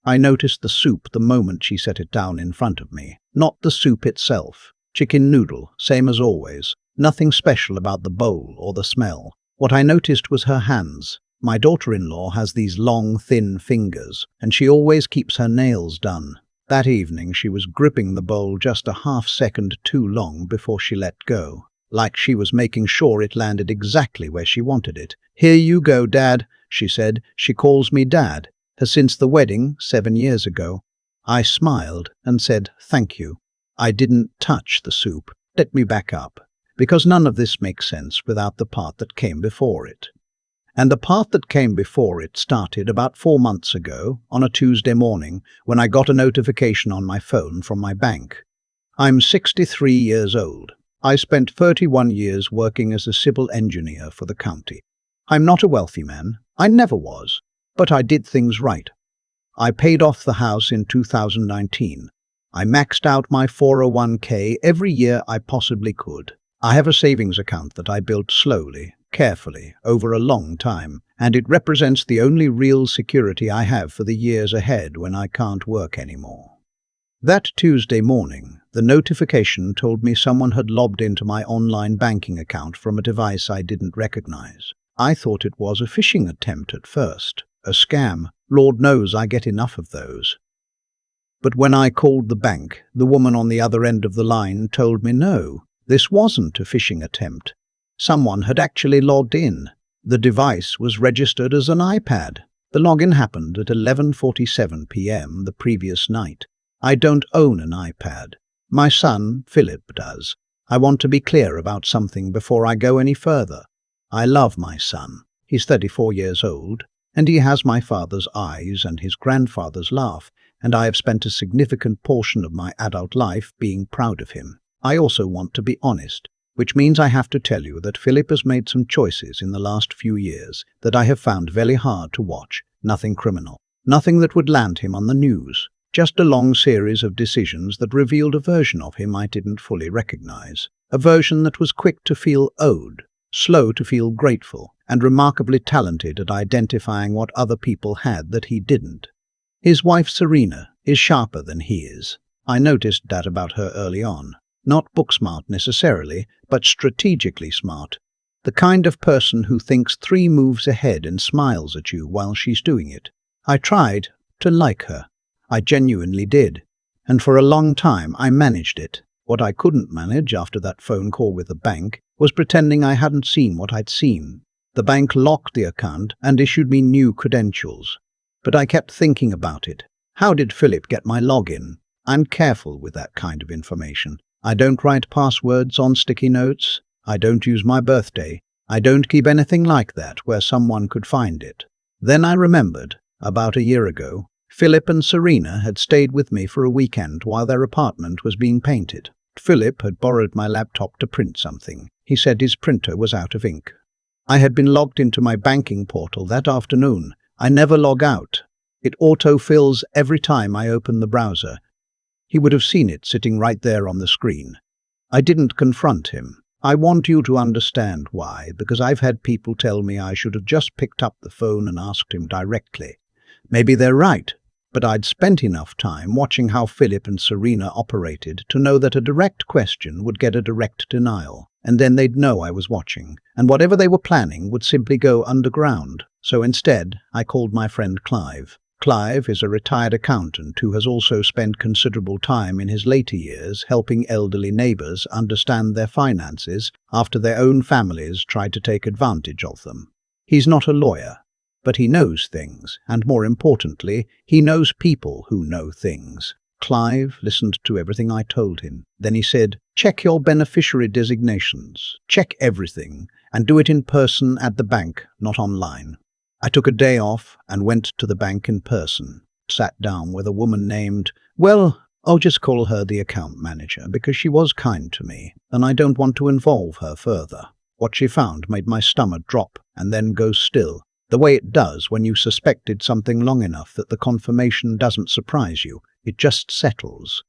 I noticed the soup the moment she set it down in front of me. Not the soup itself. Chicken noodle, same as always. Nothing special about the bowl or the smell. What I noticed was her hands. My daughter-in-law has these long, thin fingers, and she always keeps her nails done. That evening she was gripping the bowl just a half second too long before she let go, like she was making sure it landed exactly where she wanted it. "Here you go, Dad," she said. She calls me Dad. Since the wedding, 7 years ago. I smiled and said, "Thank you." I didn't touch the soup. Let me back up, because none of this makes sense without the part that came before it. And the part that came before it started about 4 months ago, on a Tuesday morning, when I got a notification on my phone from my bank. I'm 63 years old. I spent 31 years working as a civil engineer for the county. I'm not a wealthy man. I never was. But I did things right. I paid off the house in 2019. I maxed out my 401k every year I possibly could. I have a savings account that I built slowly, carefully, over a long time, and it represents the only real security I have for the years ahead when I can't work anymore. That Tuesday morning, the notification told me someone had logged into my online banking account from a device I didn't recognize. I thought it was a phishing attempt at first. A scam. Lord knows I get enough of those. But when I called the bank, the woman on the other end of the line told me no, this wasn't a phishing attempt. Someone had actually logged in. The device was registered as an iPad. The login happened at 11:47 p.m. the previous night. I don't own an iPad. My son, Philip, does. I want to be clear about something before I go any further. I love my son. He's 34 years old. And he has my father's eyes and his grandfather's laugh, and I have spent a significant portion of my adult life being proud of him. I also want to be honest, which means I have to tell you that Philip has made some choices in the last few years that I have found very hard to watch. Nothing criminal, nothing that would land him on the news, just a long series of decisions that revealed a version of him I didn't fully recognize, a version that was quick to feel owed, slow to feel grateful, and remarkably talented at identifying what other people had that he didn't. His wife Serena is sharper than he is. I noticed that about her early on. Not book smart necessarily, but strategically smart. The kind of person who thinks 3 moves ahead and smiles at you while she's doing it. I tried to like her. I genuinely did. And for a long time I managed it. What I couldn't manage after that phone call with the bank was pretending I hadn't seen what I'd seen. The bank locked the account and issued me new credentials. But I kept thinking about it. How did Philip get my login? I'm careful with that kind of information. I don't write passwords on sticky notes. I don't use my birthday. I don't keep anything like that where someone could find it. Then I remembered, about a year ago, Philip and Serena had stayed with me for a weekend while their apartment was being painted. Philip had borrowed my laptop to print something. He said his printer was out of ink. I had been logged into my banking portal that afternoon. I never log out. It auto-fills every time I open the browser. He would have seen it sitting right there on the screen. I didn't confront him. I want you to understand why, because I've had people tell me I should have just picked up the phone and asked him directly. Maybe they're right, but I'd spent enough time watching how Philip and Serena operated to know that a direct question would get a direct denial, and then they'd know I was watching, and whatever they were planning would simply go underground. So instead, I called my friend Clive. Clive is a retired accountant who has also spent considerable time in his later years helping elderly neighbors understand their finances after their own families tried to take advantage of them. He's not a lawyer, but he knows things, and more importantly, he knows people who know things. Clive listened to everything I told him. Then he said, "Check your beneficiary designations. Check everything, and do it in person at the bank, not online." I took a day off and went to the bank in person. Sat down with a woman named, well, I'll just call her the account manager because she was kind to me, and I don't want to involve her further. What she found made my stomach drop and then go still, the way it does when you suspected something long enough that the confirmation doesn't surprise you, it just settles.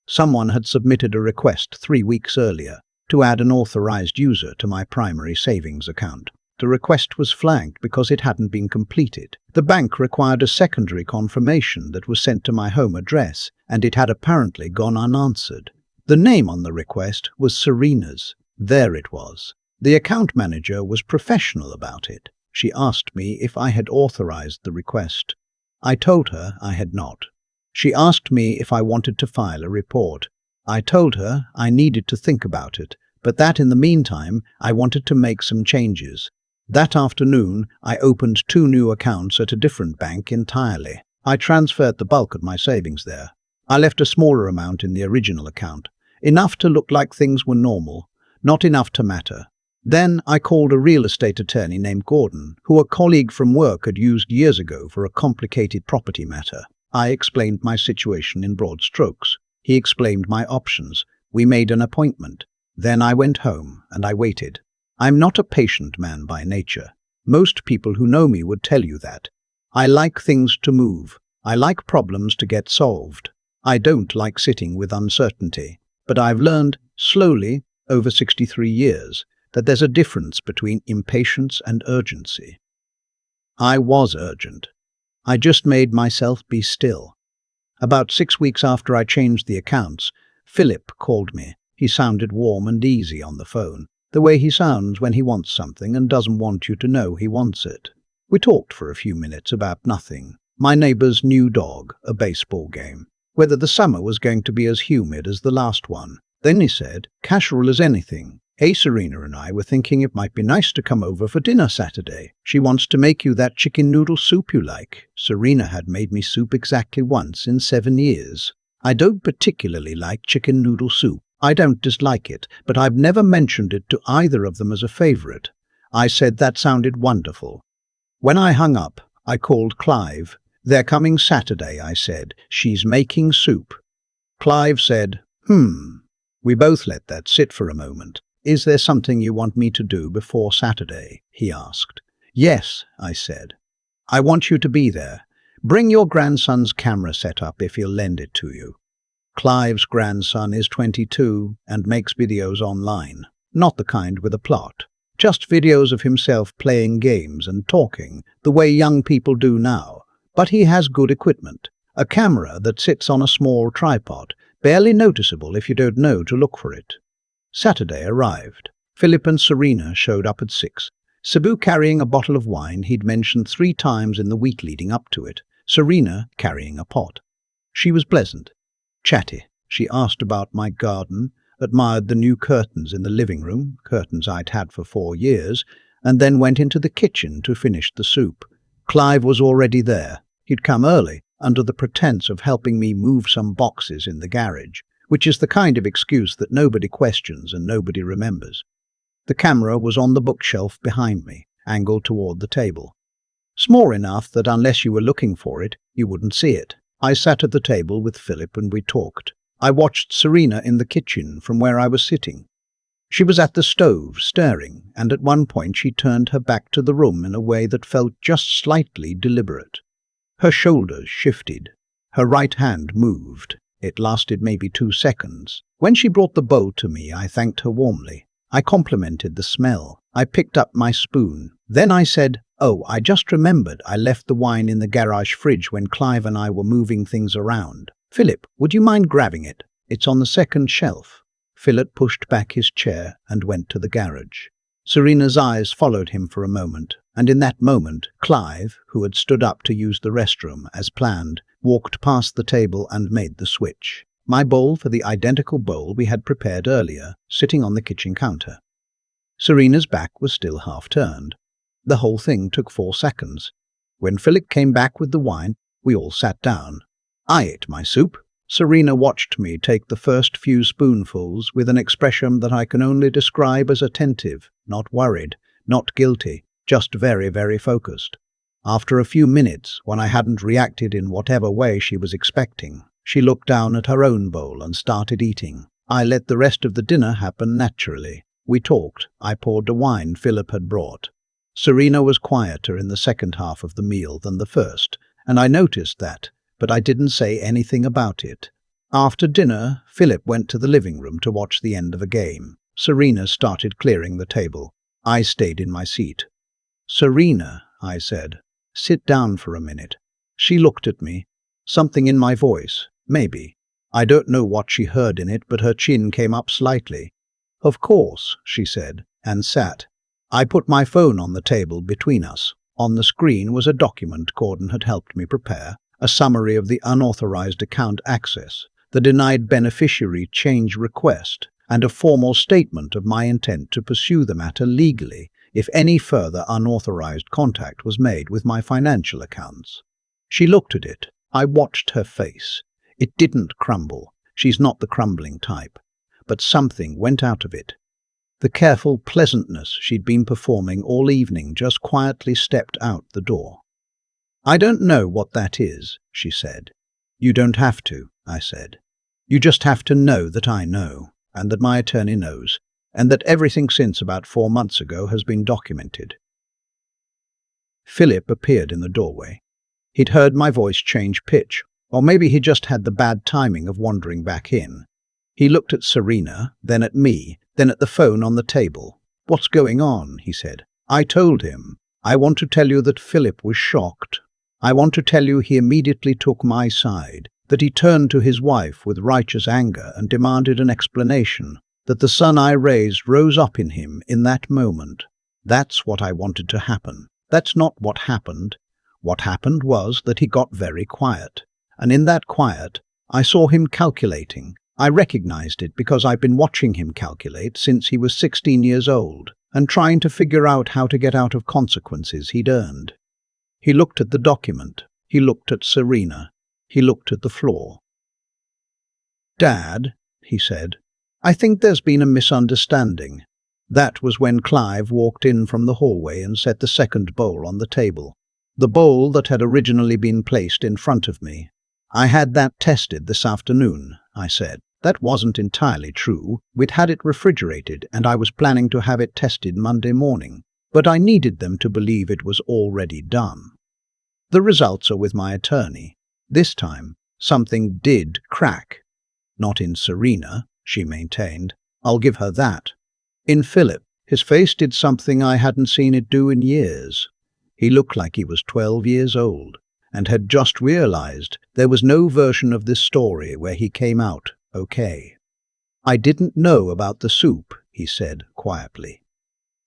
Someone had submitted a request 3 weeks earlier to add an authorized user to my primary savings account. The request was flagged because it hadn't been completed. The bank required a secondary confirmation that was sent to my home address, and it had apparently gone unanswered. The name on the request was Serena's. There it was. The account manager was professional about it. She asked me if I had authorized the request. I told her I had not. She asked me if I wanted to file a report. I told her I needed to think about it, but that in the meantime I wanted to make some changes. That afternoon, I opened 2 new accounts at a different bank entirely. I transferred the bulk of my savings there. I left a smaller amount in the original account, enough to look like things were normal, not enough to matter. Then I called a real estate attorney named Gordon, who a colleague from work had used years ago for a complicated property matter. I explained my situation in broad strokes. He explained my options. We made an appointment. Then I went home and I waited. I'm not a patient man by nature. Most people who know me would tell you that. I like things to move. I like problems to get solved. I don't like sitting with uncertainty. But I've learned, slowly, over 63 years, that there's a difference between impatience and urgency. I was urgent. I just made myself be still. About 6 weeks after I changed the accounts, Philip called me. He sounded warm and easy on the phone, the way he sounds when he wants something and doesn't want you to know he wants it. We talked for a few minutes about nothing. My neighbor's new dog, a baseball game, whether the summer was going to be as humid as the last one. Then he said, casual as anything, hey, Serena and I were thinking it might be nice to come over for dinner Saturday. She wants to make you that chicken noodle soup you like. Serena had made me soup exactly once in 7 years. I don't particularly like chicken noodle soup. I don't dislike it, but I've never mentioned it to either of them as a favorite. I said that sounded wonderful. When I hung up, I called Clive. They're coming Saturday, I said. She's making soup. Clive said, We both let that sit for a moment. Is there something you want me to do before Saturday? He asked. Yes, I said. I want you to be there. Bring your grandson's camera set up if he'll lend it to you. Clive's grandson is 22 and makes videos online. Not the kind with a plot. Just videos of himself playing games and talking, the way young people do now. But he has good equipment. A camera that sits on a small tripod, barely noticeable if you don't know to look for it. Saturday arrived. Philip and Serena showed up at 6. Cebu carrying a bottle of wine he'd mentioned 3 times in the week leading up to it. Serena carrying a pot. She was pleasant. Chatty. She asked about my garden, admired the new curtains in the living room, curtains I'd had for 4 years, and then went into the kitchen to finish the soup. Clive was already there. He'd come early, under the pretense of helping me move some boxes in the garage, which is the kind of excuse that nobody questions and nobody remembers. The camera was on the bookshelf behind me, angled toward the table. Small enough that unless you were looking for it, you wouldn't see it. I sat at the table with Philip and we talked. I watched Serena in the kitchen from where I was sitting. She was at the stove, staring, and at one point she turned her back to the room in a way that felt just slightly deliberate. Her shoulders shifted. Her right hand moved. It lasted maybe 2 seconds. When she brought the bowl to me, I thanked her warmly. I complimented the smell. I picked up my spoon. Then I said, "Oh, I just remembered I left the wine in the garage fridge when Clive and I were moving things around. Philip, would you mind grabbing it? It's on the second shelf." Philip pushed back his chair and went to the garage. Serena's eyes followed him for a moment, and in that moment, Clive, who had stood up to use the restroom as planned, walked past the table and made the switch. My bowl for the identical bowl we had prepared earlier, sitting on the kitchen counter. Serena's back was still half-turned. The whole thing took 4 seconds. When Philip came back with the wine, we all sat down. I ate my soup. Serena watched me take the first few spoonfuls with an expression that I can only describe as attentive, not worried, not guilty, just very, very focused. After a few minutes, when I hadn't reacted in whatever way she was expecting, she looked down at her own bowl and started eating. I let the rest of the dinner happen naturally. We talked. I poured the wine Philip had brought. Serena was quieter in the second half of the meal than the first, and I noticed that, but I didn't say anything about it. After dinner, Philip went to the living room to watch the end of a game. Serena started clearing the table. I stayed in my seat. "Serena," I said, "sit down for a minute." She looked at me. Something in my voice, maybe. I don't know what she heard in it, but her chin came up slightly. "Of course," she said, and sat. I put my phone on the table between us. On the screen was a document Gordon had helped me prepare, a summary of the unauthorized account access, the denied beneficiary change request, and a formal statement of my intent to pursue the matter legally if any further unauthorized contact was made with my financial accounts. She looked at it. I watched her face. It didn't crumble. She's not the crumbling type. But something went out of it. The careful pleasantness she'd been performing all evening just quietly stepped out the door. "I don't know what that is," she said. "You don't have to," I said. "You just have to know that I know, and that my attorney knows, and that everything since about 4 months ago has been documented." Philip appeared in the doorway. He'd heard my voice change pitch, or maybe he just had the bad timing of wandering back in. He looked at Serena, then at me, then at the phone on the table. "What's going on?" he said. I told him. "I want to tell you that Philip was shocked. I want to tell you he immediately took my side, that he turned to his wife with righteous anger and demanded an explanation, that the son I raised rose up in him in that moment. That's what I wanted to happen. That's not what happened. What happened was that he got very quiet. And in that quiet, I saw him calculating. I recognized it because I've been watching him calculate since he was 16 years old and trying to figure out how to get out of consequences he'd earned." He looked at the document. He looked at Serena. He looked at the floor. "Dad," he said, "I think there's been a misunderstanding." That was when Clive walked in from the hallway and set the second bowl on the table. The bowl that had originally been placed in front of me. "I had that tested this afternoon," I said. "That wasn't entirely true. We'd had it refrigerated, and I was planning to have it tested Monday morning. But I needed them to believe it was already done. The results are with my attorney. This time, something did crack. Not in Serena," she maintained. "I'll give her that. In Philip, his face did something I hadn't seen it do in years. He looked like he was 12 years old, and had just realized there was no version of this story where he came out okay. "I didn't know about the soup," he said quietly.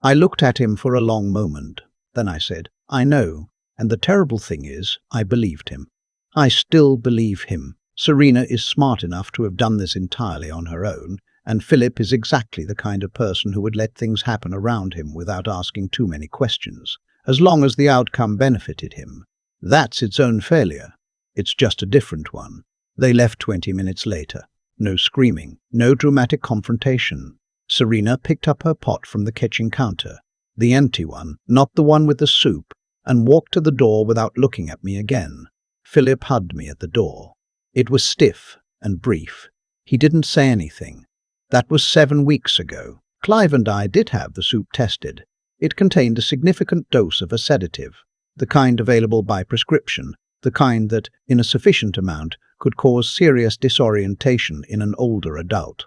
I looked at him for a long moment. Then I said, "I know, and the terrible thing is, I believed him. I still believe him. Serena is smart enough to have done this entirely on her own, and Philip is exactly the kind of person who would let things happen around him without asking too many questions, as long as the outcome benefited him. That's its own failure. It's just a different one." They left 20 minutes later. No screaming, no dramatic confrontation. Serena picked up her pot from the kitchen counter, the empty one, not the one with the soup, and walked to the door without looking at me again. Philip hugged me at the door. It was stiff and brief. He didn't say anything. That was 7 weeks ago. Clive and I did have the soup tested. It contained a significant dose of a sedative, the kind available by prescription, the kind that, in a sufficient amount, could cause serious disorientation in an older adult.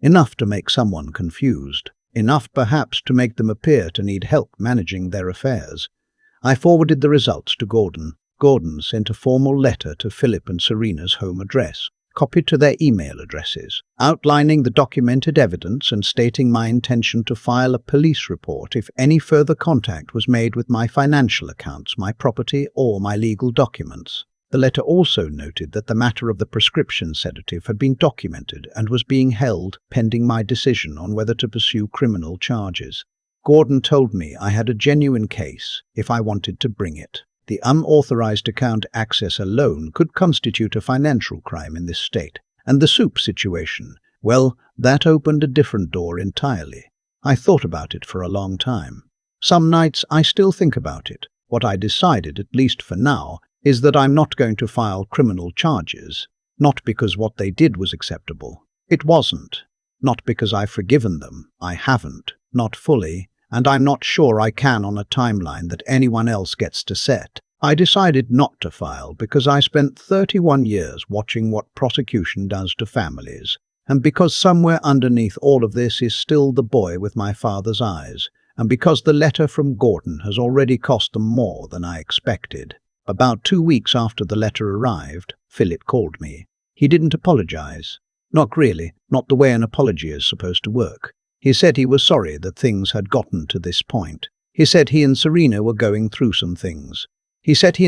Enough to make someone confused. Enough, perhaps, to make them appear to need help managing their affairs. I forwarded the results to Gordon. Gordon sent a formal letter to Philip and Serena's home address, copied to their email addresses, outlining the documented evidence and stating my intention to file a police report if any further contact was made with my financial accounts, my property, or my legal documents. The letter also noted that the matter of the prescription sedative had been documented and was being held pending my decision on whether to pursue criminal charges. Gordon told me I had a genuine case if I wanted to bring it. The unauthorized account access alone could constitute a financial crime in this state. And the soup situation, well, that opened a different door entirely. I thought about it for a long time. Some nights I still think about it. What I decided, at least for now, is that I'm not going to file criminal charges. Not because what they did was acceptable. It wasn't. Not because I've forgiven them. I haven't. Not fully. And I'm not sure I can on a timeline that anyone else gets to set. I decided not to file because I spent 31 years watching what prosecution does to families, and because somewhere underneath all of this is still the boy with my father's eyes, And because the letter from Gordon has already cost them more than I expected. About 2 weeks after the letter arrived, Philip called me. He didn't apologize. Not really, not the way an apology is supposed to work. He said he was sorry that things had gotten to this point. He said he and Serena were going through some things. He said he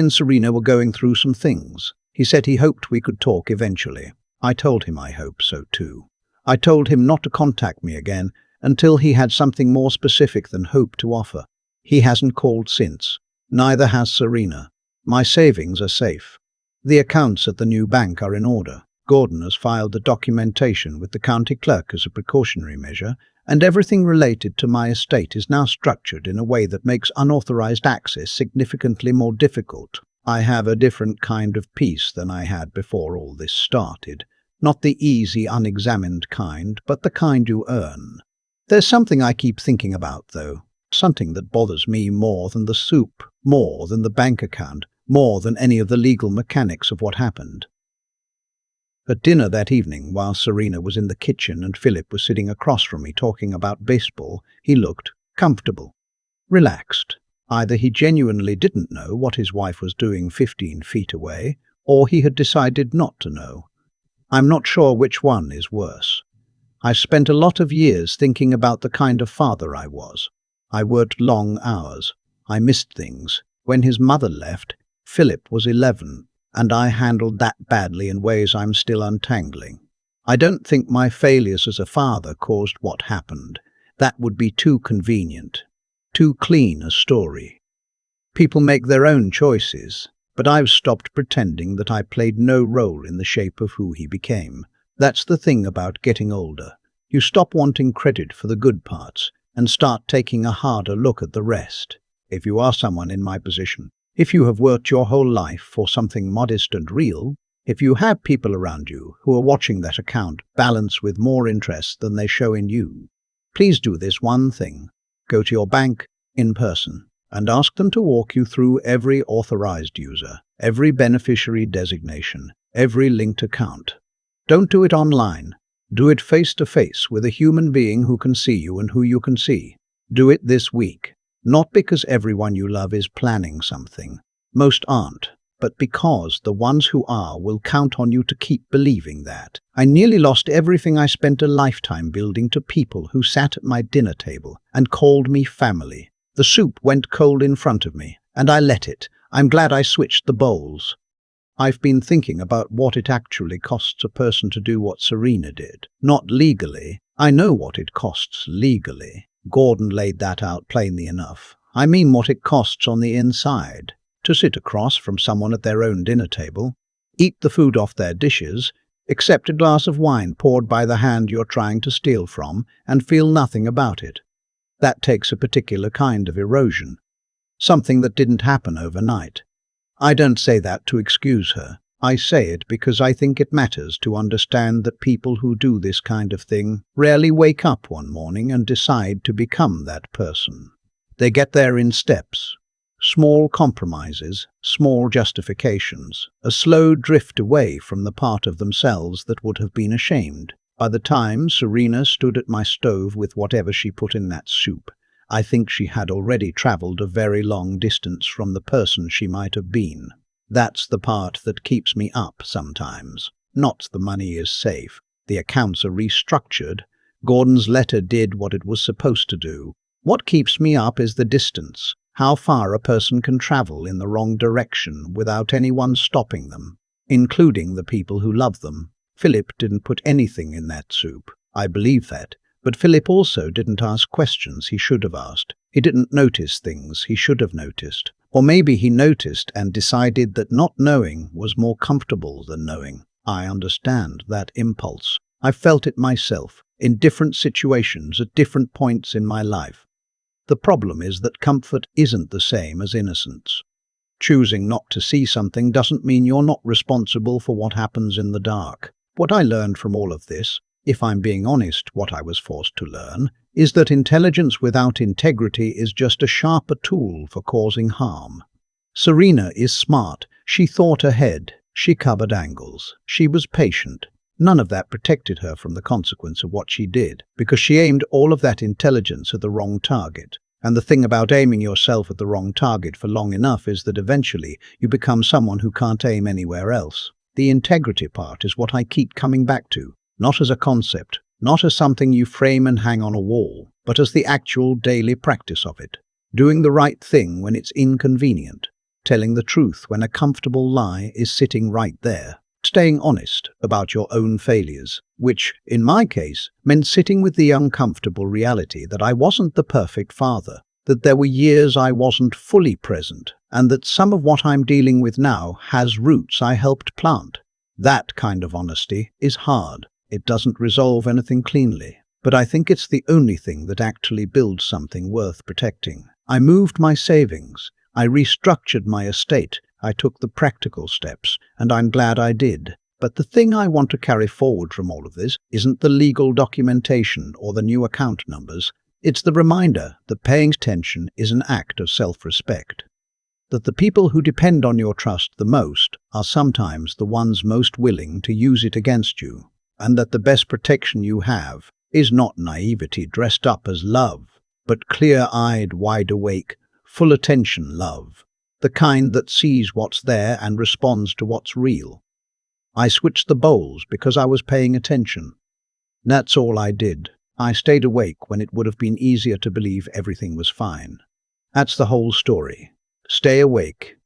hoped we could talk eventually. I told him I hope so too. I told him not to contact me again until he had something more specific than hope to offer. He hasn't called since. Neither has Serena. My savings are safe. The accounts at the new bank are in order. Gordon has filed the documentation with the county clerk as a precautionary measure, and everything related to my estate is now structured in a way that makes unauthorized access significantly more difficult. I have a different kind of peace than I had before all this started. Not the easy, unexamined kind, but the kind you earn. There's something I keep thinking about, though. Something that bothers me more than the soup, more than the bank account, more than any of the legal mechanics of what happened. At dinner that evening, while Serena was in the kitchen and Philip was sitting across from me talking about baseball, he looked comfortable, relaxed. Either he genuinely didn't know what his wife was doing 15 feet away, or he had decided not to know. I'm not sure which one is worse. I spent a lot of years thinking about the kind of father I was. I worked long hours. I missed things. When his mother left, Philip was 11, and I handled that badly in ways I'm still untangling. I don't think my failures as a father caused what happened. That would be too convenient, too clean a story. People make their own choices, but I've stopped pretending that I played no role in the shape of who he became. That's the thing about getting older. You stop wanting credit for the good parts and start taking a harder look at the rest. If you are someone in my position, if you have worked your whole life for something modest and real, if you have people around you who are watching that account balance with more interest than they show in you, please do this one thing. Go to your bank in person and ask them to walk you through every authorized user, every beneficiary designation, every linked account. Don't do it online. Do it face-to-face with a human being who can see you and who you can see. Do it this week. Not because everyone you love is planning something. Most aren't. But because the ones who are will count on you to keep believing that. I nearly lost everything I spent a lifetime building to people who sat at my dinner table and called me family. The soup went cold in front of me, and I let it. I'm glad I switched the bowls. I've been thinking about what it actually costs a person to do what Serena did. Not legally. I know what it costs legally. Gordon laid that out plainly enough. I mean what it costs on the inside. To sit across from someone at their own dinner table, eat the food off their dishes, accept a glass of wine poured by the hand you're trying to steal from, and feel nothing about it. That takes a particular kind of erosion. Something that didn't happen overnight. I don't say that to excuse her. I say it because I think it matters to understand that people who do this kind of thing rarely wake up one morning and decide to become that person. They get there in steps. Small compromises, small justifications, a slow drift away from the part of themselves that would have been ashamed. By the time Serena stood at my stove with whatever she put in that soup, I think she had already traveled a very long distance from the person she might have been. That's the part that keeps me up sometimes. Not the money is safe. The accounts are restructured. Gordon's letter did what it was supposed to do. What keeps me up is the distance. How far a person can travel in the wrong direction without anyone stopping them, including the people who love them. Philip didn't put anything in that soup. I believe that. But Philip also didn't ask questions he should have asked. He didn't notice things he should have noticed. Or maybe he noticed and decided that not knowing was more comfortable than knowing. I understand that impulse. I felt it myself, in different situations at different points in my life. The problem is that comfort isn't the same as innocence. Choosing not to see something doesn't mean you're not responsible for what happens in the dark. What I learned from all of this, if I'm being honest, what I was forced to learn, is that intelligence without integrity is just a sharper tool for causing harm. Serena is smart. She thought ahead. She covered angles. She was patient. None of that protected her from the consequence of what she did, because she aimed all of that intelligence at the wrong target. And the thing about aiming yourself at the wrong target for long enough is that eventually you become someone who can't aim anywhere else. The integrity part is what I keep coming back to, not as a concept, not as something you frame and hang on a wall, but as the actual daily practice of it. Doing the right thing when it's inconvenient, telling the truth when a comfortable lie is sitting right there, staying honest about your own failures, which, in my case, meant sitting with the uncomfortable reality that I wasn't the perfect father, that there were years I wasn't fully present, and that some of what I'm dealing with now has roots I helped plant. That kind of honesty is hard. It doesn't resolve anything cleanly, but I think it's the only thing that actually builds something worth protecting. I moved my savings. I restructured my estate. I took the practical steps, and I'm glad I did. But the thing I want to carry forward from all of this isn't the legal documentation or the new account numbers. It's the reminder that paying attention is an act of self-respect. That the people who depend on your trust the most are sometimes the ones most willing to use it against you. And that the best protection you have is not naivety dressed up as love, but clear-eyed, wide-awake, full attention love. The kind that sees what's there and responds to what's real. I switched the bowls because I was paying attention. That's all I did. I stayed awake when it would have been easier to believe everything was fine. That's the whole story. Stay awake,